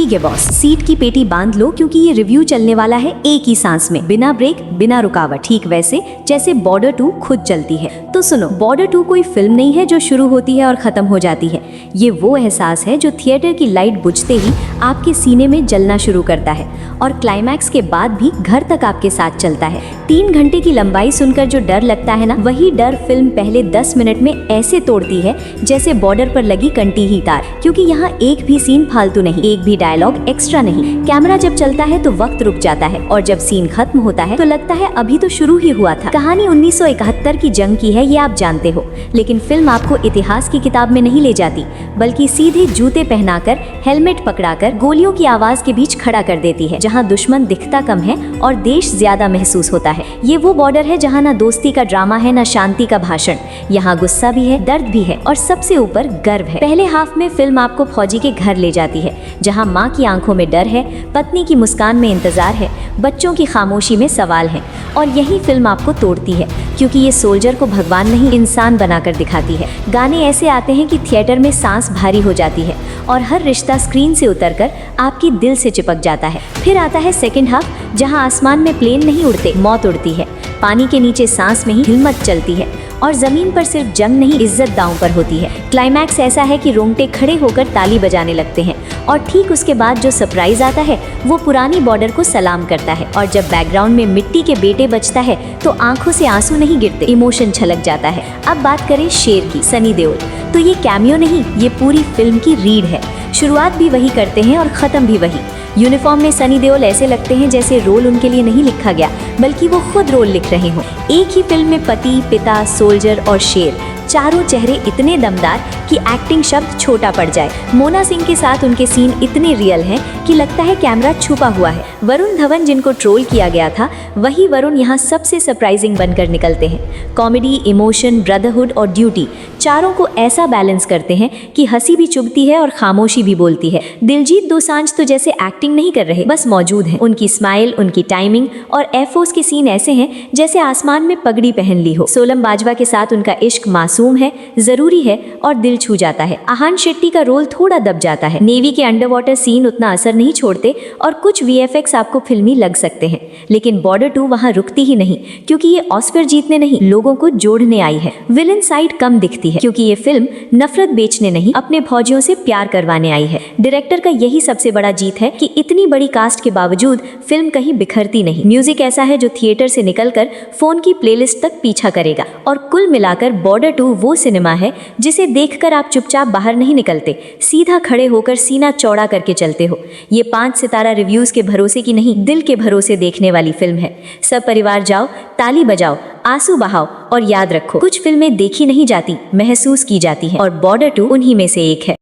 ठीक है boss, seat की पेटी बांध लो क्योंकि ये रिव्यू चलने वाला है एक ही सांस में, बिना ब्रेक बिना रुकावट, ठीक वैसे जैसे बॉर्डर 2 खुद चलती है। तो सुनो, बॉर्डर 2 कोई फिल्म नहीं है जो शुरू होती है और खत्म हो जाती है। ये वो एहसास है जो थिएटर की लाइट बुझते ही आपके सीने में जलना शुरू करता है और क्लाइमैक्स के बाद भी घर तक आपके साथ चलता है। 3 घंटे की लंबाई सुनकर जो डर लगता है ना, वही डर फिल्म पहले 10 मिनट में ऐसे तोड़ती है जैसे बॉर्डर पर लगी कंटी ही तार। क्योंकि यहाँ एक भी सीन फालतू नहीं, एक भी डायलॉग एक्स्ट्रा नहीं। कैमरा जब चलता है तो वक्त रुक जाता है और जब सीन खत्म होता है तो लगता है अभी तो शुरू ही हुआ था। कहानी 1971 की जंग की है, ये आप जानते हो, लेकिन फिल्म आपको इतिहास की किताब में नहीं ले जाती, बल्कि सीधे जूते पहनाकर, हेलमेट पकड़ाकर, गोलियों की आवाज के बीच खड़ा कर देती है, जहाँ दुश्मन दिखता कम है और देश ज्यादा महसूस होता है। ये वो बॉर्डर है जहाँ ना दोस्ती का ड्रामा है, ना शांति का भाषण। यहाँ गुस्सा भी है, दर्द भी है और सबसे ऊपर गर्व है। पहले हाफ में फिल्म आपको फौजी के घर ले जाती है, जहाँ माँ की आंखों में डर है, पत्नी की मुस्कान में इंतजार है, बच्चों की खामोशी में सवाल है। और यही फिल्म आपको तोड़ती है, क्योंकि ये सोल्जर को भगवान नहीं इंसान बनाकर दिखाती है। गाने ऐसे आते हैं कि थिएटर में सांस भारी हो जाती है और हर रिश्ता स्क्रीन से उतरकर आपकी दिल से चिपक जाता है। फिर आता है सेकंड हाफ, जहां आसमान में प्लेन नहीं उड़ते, मौत उड़ती है। पानी के नीचे सांस में ही हिम्मत चलती है और जमीन पर सिर्फ जंग नहीं, इज्जत दांव पर होती है। क्लाइमैक्स ऐसा है कि रोंगटे खड़े होकर ताली बजाने लगते हैं और ठीक उसके बाद जो सरप्राइज आता है वो पुरानी बॉर्डर को सलाम करता है। और जब बैकग्राउंड में मिट्टी के बेटे बजता है तो आंखों से आंसू नहीं गिरते, इमोशन छलक जाता है। अब बात करें शेर की, सनी देओल, तो ये कैमियो नहीं, ये पूरी फिल्म की रीढ़ है। शुरुआत भी वही करते हैं और खत्म भी वही। यूनिफॉर्म में सनी देओल ऐसे लगते हैं जैसे रोल उनके लिए नहीं लिखा गया, बल्कि वो खुद रोल लिख रहे हों। एक ही फिल्म में पति, पिता, सोल्जर और शेर, चारों चेहरे इतने दमदार कि एक्टिंग शब्द छोटा पड़ जाए। मोना सिंह के साथ उनके सीन इतने रियल हैं कि लगता है कैमरा छुपा हुआ है। वरुण धवन, जिनको ट्रोल किया गया था, वही वरुण यहाँ सबसे सरप्राइजिंग बनकर निकलते हैं। कॉमेडी, इमोशन, ब्रदरहुड और ड्यूटी, चारों को ऐसा बैलेंस करते हैं कि हंसी भी चुभती है और खामोशी भी बोलती है। दिलजीत दोसांझ तो जैसे एक्टिंग नहीं कर रहे, बस मौजूद हैं। उनकी स्माइल, उनकी टाइमिंग और एयरफोर्स के सीन ऐसे हैं जैसे आसमान में पगड़ी पहन ली हो। सोलम बाजवा के साथ उनका इश्क मासूम है, जरूरी है और दिल छू जाता है। आहान शेट्टी का रोल थोड़ा दब जाता है। नेवी के अंडर वाटर सीन उतना असर नहीं छोड़ते और कुछ वीएफएक्स आपको फिल्मी लग सकते हैं, लेकिन बॉर्डर 2 वहां रुकती ही नहीं, क्योंकि ये ऑस्कर जीतने नहीं, लोगों को जोड़ने आई है। विलन साइड कम दिखती है, क्योंकि ये फिल्म नफरत बेचने नहीं, अपने फौजियों से प्यार करवाने आई है। डायरेक्टर का यही सबसे बड़ा जीत है कि इतनी बड़ी कास्ट के बावजूद फिल्म कहीं बिखरती नहीं। म्यूजिक ऐसा है जो थिएटर से निकलकर फोन की प्लेलिस्ट तक पीछा करेगा। और कुल मिलाकर बॉर्डर 2 वो सिनेमा है जिसे देखकर आप चुपचाप बाहर नहीं निकलते, सीधा खड़े होकर सीना चौड़ा करके चलते हो। ये 5 सितारा रिव्यूज के भरोसे की नहीं, दिल के भरोसे देखने वाली फिल्म है। सब परिवार जाओ, ताली बजाओ, आंसू बहाओ और याद रखो, कुछ फिल्में देखी नहीं जाती, महसूस की जाती हैं और बॉर्डर 2 उन्हीं में से एक है।